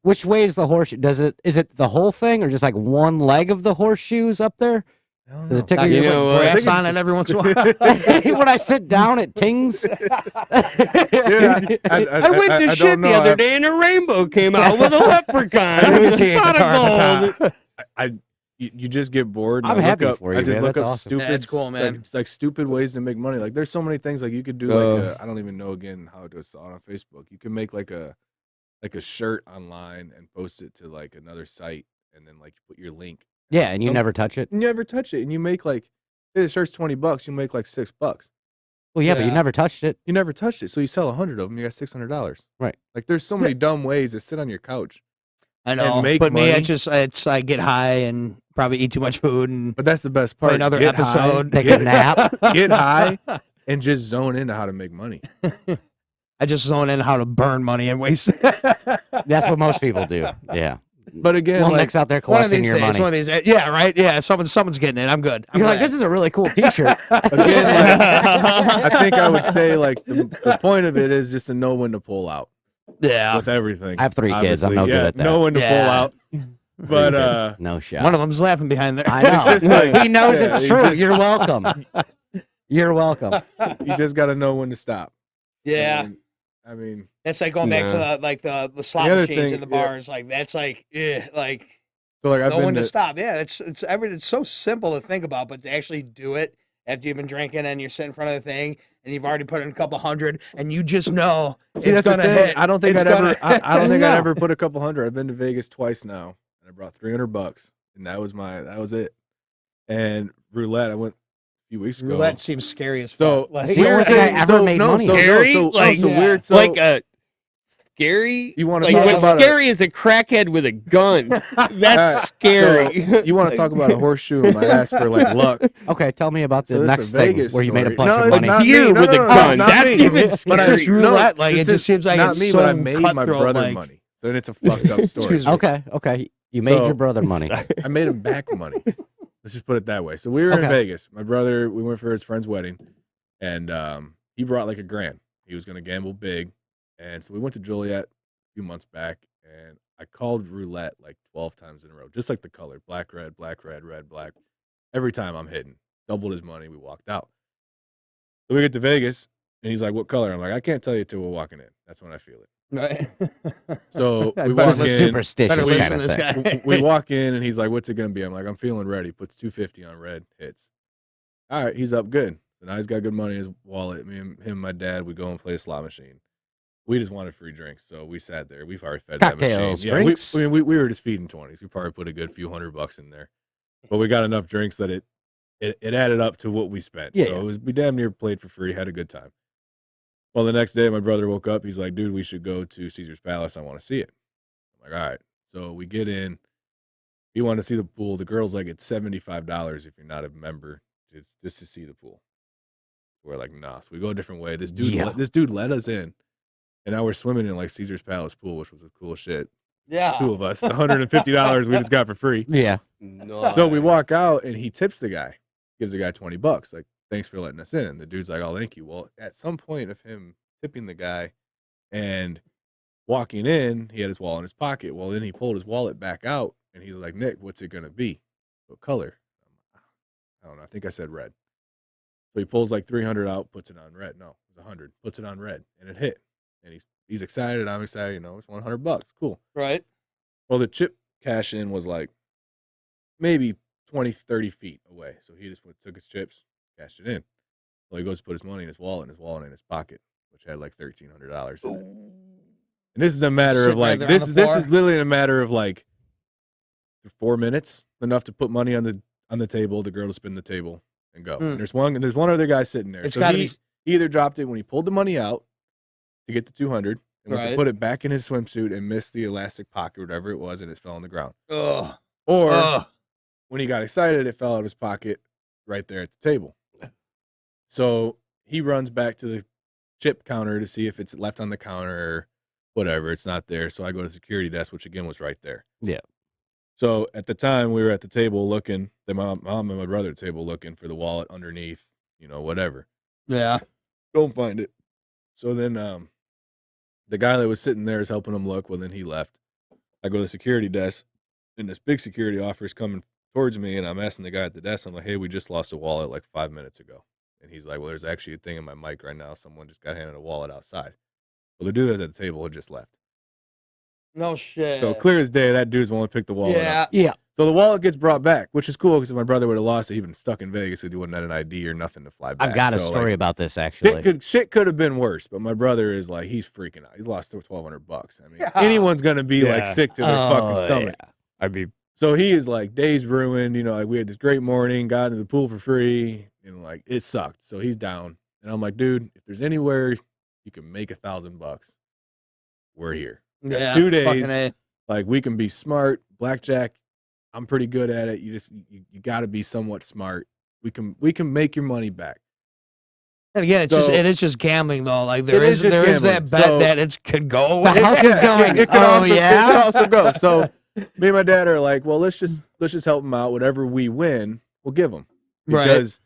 Which way is the horseshoe? Is it the whole thing or just like one leg of the horseshoes up there? I don't Does it know. tickle You your know, Grass I think on it every once in a while. when I sit down at Tings? Dude, I went to don't shit know. the other day and a rainbow came out with a leprechaun. It was a pot of gold. You just get bored. And I'm I look happy up, for I you, just man. look That's up awesome. stupid, That's cool, man. like stupid ways to make money. Like there's so many things like you could do. Like I don't even know again how to saw it on Facebook. You can make like a shirt online and post it to like another site, and then like you put your link. Yeah, and you Some- never touch it. And you never touch it, and you make like say the shirt's $20, you make like $6. Well, yeah, but you Yeah. never touched it. You never touched it, so you sell 100 of them. You got $600. Right. Like there's so many dumb ways to sit on your couch. I know, make but me, money. I get high and probably eat too much food and But that's the best play part. another Get high, episode. Take a nap. get high, and just zone into how to make money. I just zone in how to burn money and waste. That's what most people do. Yeah. But again, One like, Nick's out there One of collecting these your days, money. one of these, yeah, right, yeah. Someone's getting it. I'm good. I'm You're like, glad. this is a really cool T-shirt. again, like, I think I would say like the point of it is just to know when to pull out yeah. with everything. I have 3 kids. I'm obviously. no good Yeah, at that. know when to pull Yeah. out. But no shot. One of them's laughing behind there. I know. It's just like- he knows yeah, it's he true. just- You're welcome. You're welcome. you just got to know when to stop. yeah, And, I mean, that's like going back to Yeah. the slot The other machines thing- in the yeah. bars. Like that's like, like So like I've no been one to to, stop. Yeah, it's so simple to think about, but to actually do it after you've been drinking and you sit in front of the thing and you've already put in a couple hundred and you just know see, it's that's the gonna thing. hit. I don't think It's I'd ever. gonna- I don't think No. I'd ever put a couple hundred. I've been to Vegas twice now, and I brought $300, and that was it. And roulette, I went a few weeks ago. Roulette seems scary as So fuck. Like, That's the only thing I ever made money on. Scary? So Like, weird. So like a scary. You wanna like talk what's about scary is a crackhead with a gun. That's scary. you want to talk about a horseshoe in my ass for like luck? Okay, tell me about the So this next is a thing Vegas where you made a story. bunch No, of it's money. not me. Deer No, with no, a no, gun. not That's me. even But scary. Just roulette, like, this it just is seems like not it's me, so but I made my cutthroat, brother like- money. So then it's a fucked up story. Excuse me. Okay. You made So- your brother money. I made him back money. Let's just put it that way. So we were in Okay. Vegas. My brother, we went for his friend's wedding, and he brought like $1,000. He was going to gamble big, and so we went to Joliet a few months back, and I called roulette like 12 times in a row, just like the color, black, red, red, black. Every time I'm hitting, doubled his money. We walked out. So we get to Vegas, and he's like, "What color?" I'm like, "I can't tell you till we're walking in. That's when I feel it." Right. So I we better walk listen- in. Superstitious Better kind listen of to thing. this guy. We walk in and he's like, "What's it gonna be?" I'm like, "I'm feeling ready." Puts 250 on red, hits. All right, he's up good. So now he's got good money in his wallet. Me and him, my dad, we go and play a slot machine. We just wanted free drinks, so we sat there. We've already fed Cocktails, that machine. drinks. We were just feeding 20s. We probably put a good few $100 in there, but we got enough drinks that it added up to what we spent. Yeah, So yeah. it was we damn near played for free, had a good time. Well, the next day, my brother woke up. He's like, "Dude, we should go to Caesar's Palace. I want to see it." I'm like, "All right." So we get in. We want to see the pool. The girl's like, "It's $75 if you're not a member, just to see the pool." We're like, "Nah." So we go a different way. This dude let us in, and now we're swimming in like Caesar's Palace pool, which was the cool shit. Yeah. Two of us, it's $150 we just got for free. Yeah. So we walk out, and he tips the guy, gives the guy $20, like, "Thanks for letting us in." And the dude's like, "Oh, thank you." Well, at some point of him tipping the guy and walking in, he had his wallet in his pocket. Well, then he pulled his wallet back out, and he's like, "Nick, what's it gonna be? What color?" I don't know. I think I said red. So he pulls like 300 out, puts it on red. No, it was 100. Puts it on red, and it hit. And he's excited. I'm excited. You know, it's $100. Cool. Right. Well, the chip cash in was like maybe 20, 30 feet away. So he just took his chips, cashed it in. Well, he goes to put his money in his wallet, and his wallet in his pocket, which had like $1,300 in it. And this is a matter of Sitting right like there on the this floor. is literally a matter of like 4 minutes, enough to put money on the table, the girl to spin the table and go. Mm. And there's one other guy sitting there. It's So gotta he either dropped it when he pulled the money out to get the 200 and went to Right. put it back in his swimsuit and missed the elastic pocket, whatever it was, and it fell on the ground. Ugh. Or Ugh. when he got excited, it fell out of his pocket right there at the table. So he runs back to the chip counter to see if it's left on the counter or whatever. It's not there. So I go to the security desk, which again was right there. Yeah. So at the time we were at the table looking, the mom and my brother at the table looking for the wallet underneath, whatever. Yeah. Don't find it. So then the guy that was sitting there is helping him look. Well, then he left. I go to the security desk, and this big security officer is coming towards me, and I'm asking the guy at the desk, I'm like, "Hey, we just lost a wallet like 5 minutes ago." And he's like, "Well, there's actually a thing in my mic right now. Someone just got handed a wallet outside." Well, the dude that was at the table had just left. No shit. So clear as day, that dude's the one that picked the wallet up. Yeah. Yeah. So the wallet gets brought back, which is cool because if my brother would have lost it, he'd been stuck in Vegas. He wouldn't have an ID or nothing to fly back. I've got a So, story like, about this actually. shit could have been worse, but my brother is like, he's freaking out. He's lost $1,200. I mean, Yeah. anyone's gonna be like Yeah. sick to their fucking Oh, stomach. yeah. I'd be So he is like, days ruined. Like we had this great morning, got into the pool for free, and like it sucked. So he's down, and I'm like, dude, if there's anywhere you can make $1,000, we're here. Yeah. 2 days. Fucking A. Like we can be smart, blackjack. I'm pretty good at it. You got to be somewhat smart. We can make your money back. And again, it So- is just gambling though. Like It there is is just that gambling. bet So- that it could go. The house is going. It could Oh, also, yeah? it could also go. So me and my dad are like, well, let's just help him out. Whatever we win, we'll give him Right. because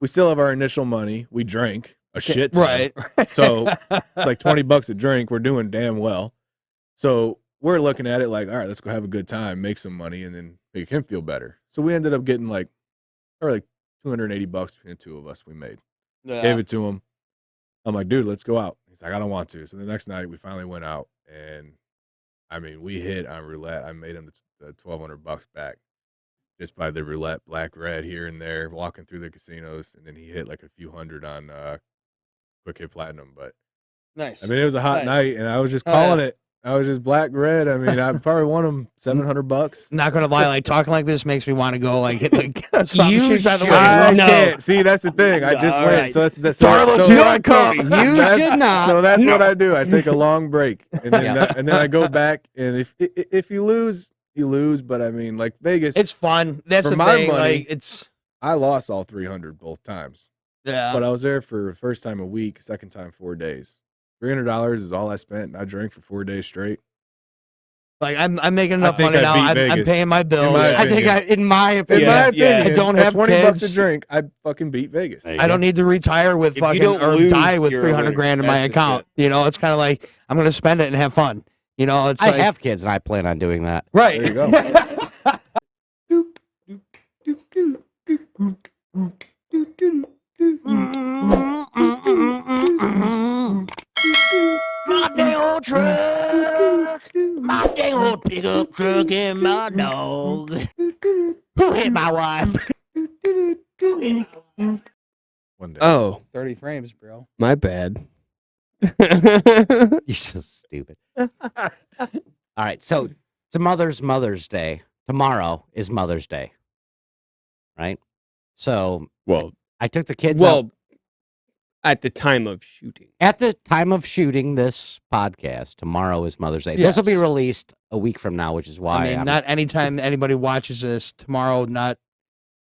we still have our initial money. We drank a shit ton. Right. So it's like $20 a drink. We're doing damn well. So we're looking at it like, all right, let's go have a good time, make some money, and then make him feel better. So we ended up getting like $280 between the two of us. We made. Yeah. Gave it to him. I'm like, dude, let's go out. He's like, I don't want to. So the next night we finally went out and I mean, we hit on roulette. I made him the $1,200 back just by the roulette, black, red here and there, walking through the casinos, and then he hit like a few hundred on Quick Hit Platinum. But Nice. I mean, it was a hot Nice. night, and I was just Oh, calling yeah. it. I was just black, red. I mean, I probably won him $700. Not gonna lie, like talking like this makes me want to go like hit like some You shoes by the should way. I No. can't. See, that's the thing. I just All went. right. So that's the Darla, so here I come. You that's- should not. So that's what No. I do. I take a long break, and then Yeah. and then I go back. And if you lose, you lose. But I mean, like Vegas, It's fun. That's For the my thing. money- Like it's I lost all 300 both times. yeah. But I was there for the first time a week, second time 4 days. $300 is all I spent, and I drank for 4 days straight. Like I'm making enough think money I now. beat I'm Vegas. paying my bills. my I think, in my In opinion, my Yeah, opinion, yeah. I don't at have $20 a kids. drink, I fucking beat Vegas. There you I don't go. need to retire with If you fucking don't or lose, die with you're a 300 winner. grand in my That's the account. You know, it's kind of like I'm gonna spend it and have fun. You know, it's I like have kids and I plan on doing that. right. There you go. My dang old truck, my dang old pickup truck, and my dog. Who hit my wife? One day. Oh, 30 frames, bro. my bad. You're so stupid. All right, so Mother's Day. Tomorrow is Mother's Day, right? So Well, I took the kids out. at the time of shooting. At the time of shooting this podcast, tomorrow is Mother's Day. This will be Yes. released a week from now, which is why I mean, not anytime anybody watches this tomorrow, not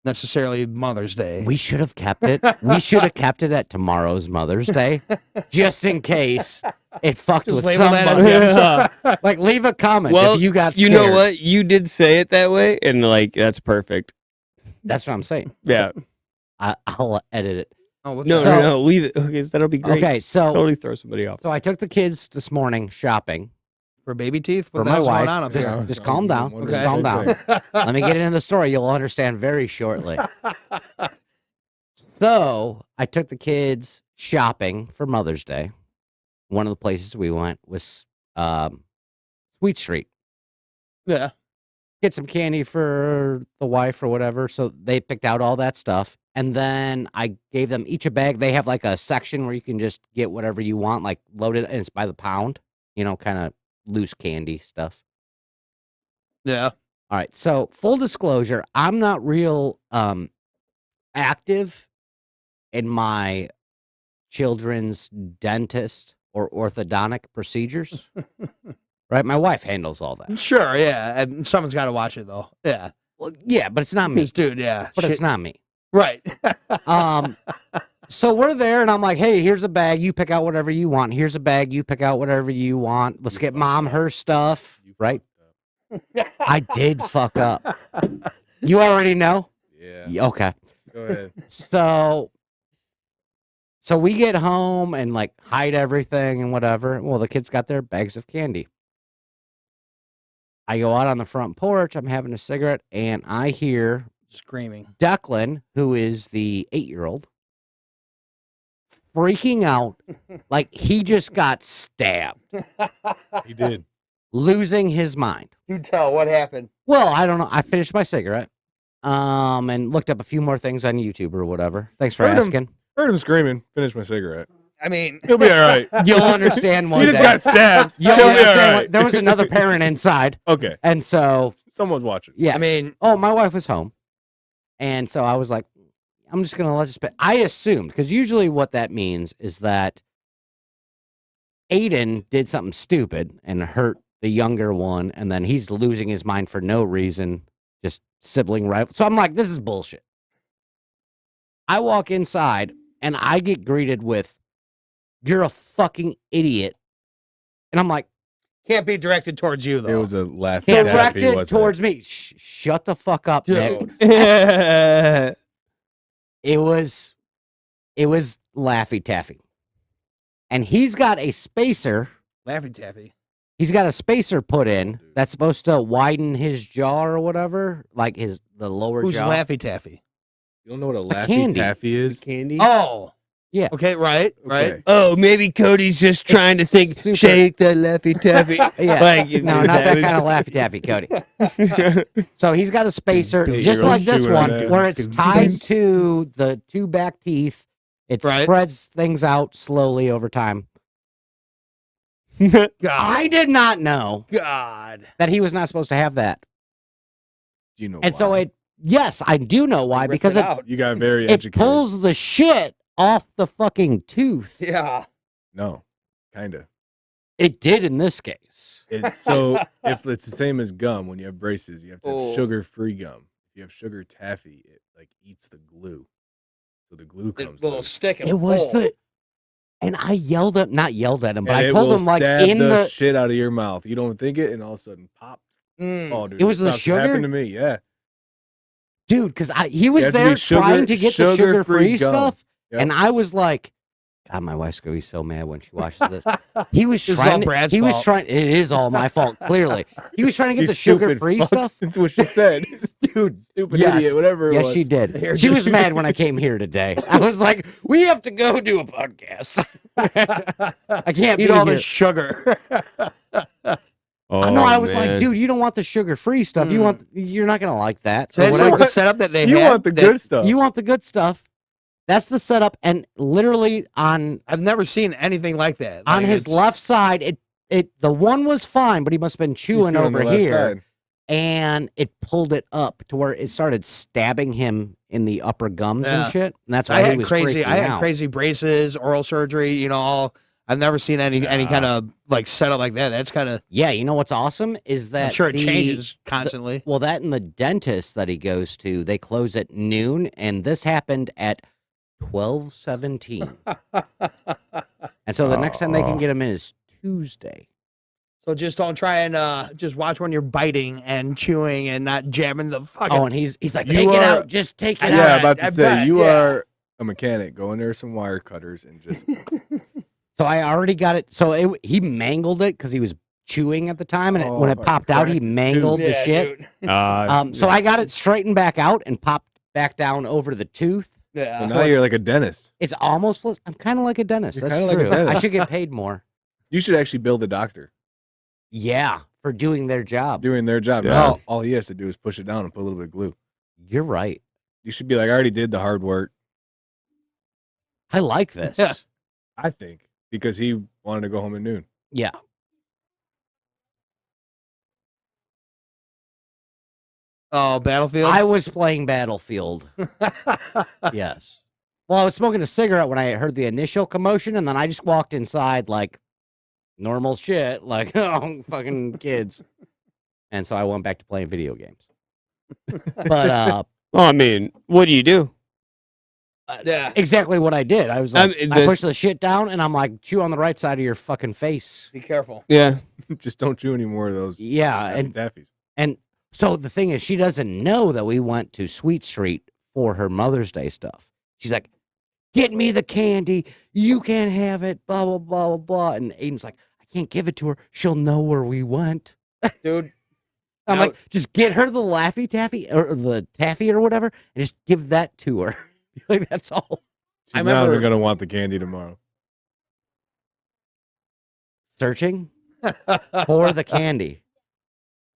necessarily Mother's Day. we should have kept it. We should have kept it at tomorrow's Mother's Day, just in case it fucked Just with label that as somebody. the episode. Like, leave a comment Well, if you got You scared. know what? You did say it that way, and like that's perfect. That's what I'm saying. Yeah. I'll edit it. Oh, what No, the no, hell? no. Leave it. Okay, that'll be great. Okay, so Totally throw somebody off. I took the kids this morning shopping For baby teeth? What for the my hell's wife. going on up Just, here? just calm down. Wondering Just the calm same down. thing. Let me get into the story. You'll understand very shortly. So I took the kids shopping for Mother's Day. One of the places we went was Sweet Street. Yeah. Get some candy for the wife or whatever. So they picked out all that stuff. And then I gave them each a bag. They have like a section where you can just get whatever you want, like loaded, and it's by the pound, kind of loose candy stuff. Yeah. All right. So full disclosure, I'm not real active in my children's dentist or orthodontic procedures. Right? My wife handles all that. Sure, yeah. And someone's got to watch it, though. Yeah. Well, yeah, but it's not me. Because, dude, yeah. But shit. it's not me. Right. So we're there, and I'm like, hey, here's a bag. You pick out whatever you want. Here's a bag. You pick out whatever you want. Let's get mom her stuff. You Right? fucked up. I did fuck up. You already know? Yeah. Yeah, okay. Go ahead. So we get home and like hide everything and whatever. Well, the kids got their bags of candy. I go out on the front porch. I'm having a cigarette, and I hear Screaming. Declan, who is the 8-year-old, freaking out like he just got stabbed, He did. losing his mind. You tell what happened. Well, I don't know. I finished my cigarette, and looked up a few more things on YouTube or whatever. Thanks for Heard him. asking. Heard him screaming. Finished my cigarette. I mean, He'll be all right. You'll understand one He just day. got stabbed. You'll He'll be all understand. right. There was another parent inside, Okay. and so Someone's watching. yeah. I mean, oh, my wife was home, and so I was like, I'm just gonna let this. I assumed, because usually what that means is that Aiden did something stupid and hurt the younger one, and then he's losing his mind for no reason, just sibling rival. So I'm like, this is bullshit. I walk inside and I get greeted with, "You're a fucking idiot," and I'm like, can't be directed towards you, though. It was a laughing taffy, directed wasn't towards me. Shut the fuck up, Dude. Nick. yeah. It was Laffy Taffy. And he's got a spacer. Laffy Taffy. He's got a spacer put in that's supposed to widen his jaw or whatever, like the lower Who's jaw. Laffy Taffy? You don't know what a Laffy candy. Taffy is? Candy. Oh. Yeah. Okay, right. Okay. Oh, maybe Cody's just trying to think, super- shake that Laffy Taffy. Yeah. Like, No, is not that what- kind of Laffy Taffy, Cody. So he's got a spacer, Dude, just you're like this chewing on one, that. where it's tied to the two back teeth. It Right. spreads things out slowly over time. God. I did not know God. that he was not supposed to have that. Do you know And so why? yes, I do know why, Rip because it it, out. You got very it educated. pulls the shit off the fucking tooth. Yeah. No, kind of. It did in this case. It's so if it's the same as gum, when you have braces, you have to have Oh. sugar-free gum. If you have sugar taffy, it like eats the glue, so the glue It comes. will loose. stick and It was pull. and I not yelled at him, but And I it told will him like stab in the the shit out of your mouth. You don't think it, and all of a sudden pop. Mm. Oh, dude, It was the stuff happened sugar? to me. Yeah, dude, because he was have to be there sugar- trying to get the sugar-free sugar-free gum. stuff, Yep. and I was like, God, my wife's gonna be so mad when she watches this. He was It's all trying. Brad's He was fault. trying. It is all my fault. Clearly, he was trying to get You the stupid sugar-free fuck. stuff. That's what she said, Dude, stupid yes. idiot, whatever. It Yes, was. she did. Here, She was just- mad when I came here today. I was like, "We have to go do a podcast. I can't Eat be all here." this sugar. Oh, No, I was like, man. "Dude, you don't want the sugar-free stuff. You're not gonna like that. So or that's whatever. like the setup that they You had. want the that- good stuff. You want the good stuff. That's the setup." And literally on I've never seen anything like that. Like, his it's- left side, the one was fine, but he must have been You chewing chew on the over left here, side. and it pulled it up to where it started stabbing him in the upper gums Yeah. and shit. And that's why I he had was crazy. freaking I had out. crazy braces, oral surgery. You know, all. I've never seen any kind of like setup like that. That's kind of. Yeah, you know what's awesome is that I'm sure it the- changes constantly. Well, that and the dentist that he goes to, they close at noon, and this happened at 12:17. And so the next time they can get him in is Tuesday. So just don't try and just watch when you're biting and chewing and not jamming the fucking. Oh, and he's like, You take it are- out, just take it Yeah, out. Yeah, about to I say bet, you yeah. are a mechanic. Go in there with some wire cutters and just So I already got it. So he mangled it because he was chewing at the time, and when it Oh, popped out, he cracked his mangled the Yeah, shit. dude. So I got it straightened back out and popped back down over the tooth. Yeah. so now you're like a dentist. It's almost. I'm kind of like a dentist. You're That's kinda like a true. I dentist. should get paid more. You should actually bill the doctor Yeah, for doing their job. doing their job. Yeah. Now all he has to do is push it down and put a little bit of glue. You're right. You should be like, I already did the hard work. I like this. Yeah. I think because he wanted to go home at noon. Yeah. Oh, Battlefield. I was playing Battlefield. Yes. Well, I was smoking a cigarette when I heard the initial commotion, and then I just walked inside like normal shit, like, oh, fucking kids. And so I went back to playing video games. But Well, I mean, what do you do? Yeah. exactly what I did. I was like, mean, I pushed the shit down, and I'm like, chew on the right side of your fucking face. Be careful. Yeah. Just don't chew any more of those. Yeah, Laffy Taffies. and so the thing is, she doesn't know that we went to Sweet Street for her Mother's Day stuff. She's like, "Get me the candy. You can't have it." Blah blah blah blah blah. And Aiden's like, "I can't give it to her. She'll know where we went." Dude. I'm Now- like, "Just get her the Laffy Taffy or the Taffy or whatever, and just give that to her." Like that's all. She's I not remember- even gonna want the candy tomorrow. Searching for the candy.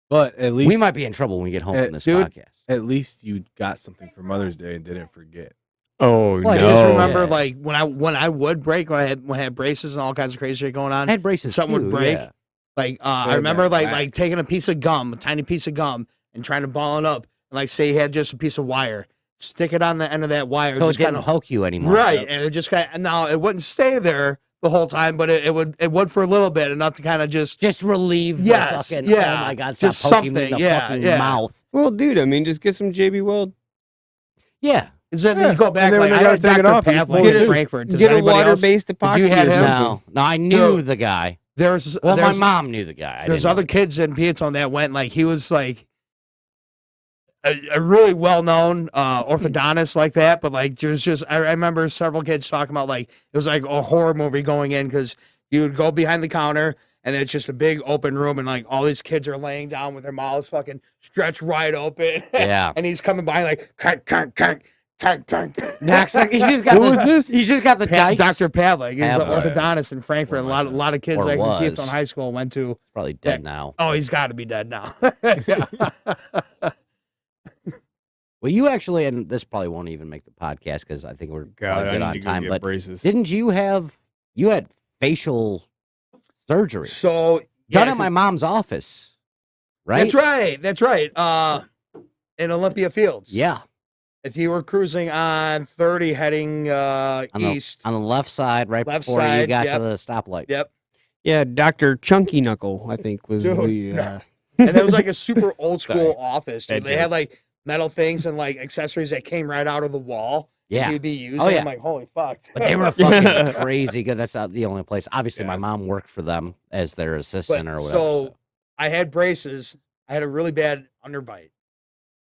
But at least We might be in trouble when we get home from this dude, podcast. at least you got something for Mother's Day and didn't forget. Oh, Well, I no. just remember Yeah. like when I would break when I had braces and all kinds of crazy shit going on. I had braces. something would too, break. yeah. Like I Yeah, remember that like whack. taking a piece of gum, a tiny piece of gum, and trying to ball it up. And like say you had just a piece of wire, stick it on the end of that wire, So it just kind didn't of poke you anymore. right, and it just kind of now it wouldn't stay there the whole time, but it would for a little bit, enough to kind of just Just relieve Yes, the fucking, yeah, oh my God, stop just poking me in the something, yeah, fucking yeah. mouth. Well, dude, I mean, just get some JB Weld. Yeah. then Yeah, you go back and then like when I they had gotta take it Dr. off, you Pavlik fold in it too. Frankfurt. Does Get a anybody else? water-based epoxy. you have or him? something. No, I knew Dude, the guy. There's Well, my there's mom knew the guy. I there's didn't know other the guy. kids in Piaton that went like he was like a really well known orthodontist like that, but like there's just I remember several kids talking about like it was like a horror movie going in because you would go behind the counter and it's just a big open room and like all these kids are laying down with their mouths fucking stretched wide open. Yeah. And he's coming by like crank, crank, crank, Knocks like, he's just got Who was this? He's just got the dikes. Dr. Pavlik. He's an Pavlik. orthodontist in Frankfurt. A lot of kids Or like in was. Keystone High School went to. Probably dead now. Oh, he's got to be dead now. Well, you actually, and this probably won't even make the podcast because I think we're probably good on time. But braces. didn't you had facial surgery So done yeah, at my mom's office, right? That's right. In Olympia Fields. Yeah, If you were cruising on 30 heading east. on the left side, right Left before you side, got yep. to the stoplight. Yep. Yeah, Dr. Chunky Knuckle, I think, was Dude, the. no. And it was like a super old school Sorry. office. Dude. Head They joke. had like metal things and like accessories that came right out of the wall. Yeah. You'd be using. Oh, yeah. I'm like, holy fuck. But they were fucking crazy good. That's not the only place. Obviously, my Yeah. mom worked for them as their assistant or whatever. So I had braces. I had a really bad underbite.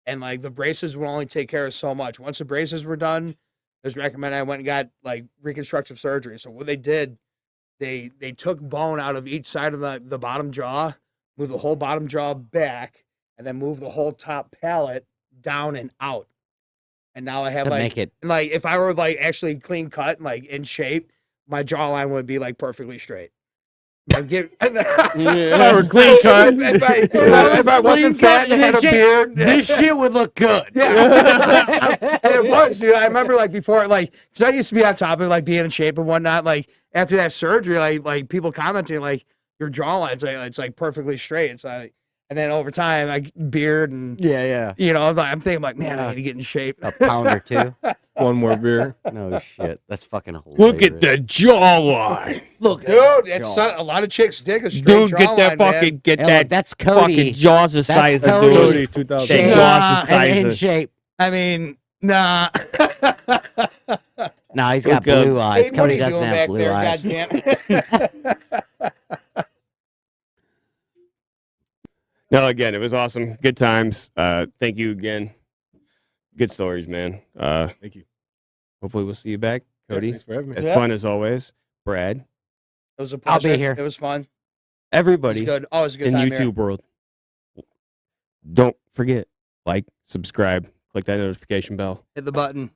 And like the braces would only take care of so much. Once the braces were done, it was recommended I went and got like reconstructive surgery. So what they did, they took bone out of each side of the bottom jaw, moved the whole bottom jaw back, and then moved the whole top palate down and out. And now I have to like make it like if I were like actually clean cut and like in shape, my jawline would be like perfectly straight. And get Yeah, we're clean cut. If I wasn't fat and had a beard, this shit would look good. yeah. And it was, dude. I remember like before, like, because I used to be on top of like being in shape and whatnot. Like after that surgery, like people commenting like your jawline's like it's like perfectly straight. It's like, and then over time, like beard and Yeah. you know, I'm thinking like, man, I need to get in shape. A pound or two. One more beer. No shit. That's fucking hilarious. Look at the jawline. Look, Dude, it's a lot of chicks dig a straight Dude, jawline, get that fucking, man. get Hey, that look, that's Cody. fucking jaws the That's size of Cody. Cody, dude. 2000. Shape. Jaws the And size in of- shape. I mean, nah. No, he's got Look up. blue eyes. Hey, what are Cody you doesn't doing have back blue there, eyes. goddamn? No, again, it was awesome. Good times. Thank you again. Good stories, man. Thank you. Hopefully we'll see you back, Cody. Thanks for having me. It's Yeah. fun as always. Brad, It was a I'll pleasure. be here. It was fun. It was everybody good. Oh, it was a good in time YouTube world. Don't forget, like, subscribe, click that notification bell. Hit the button.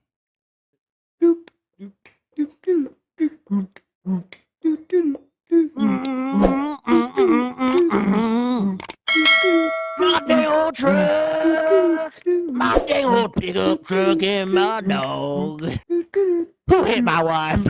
My dang old truck. My dang old pickup truck and my dog. Who hit my wife?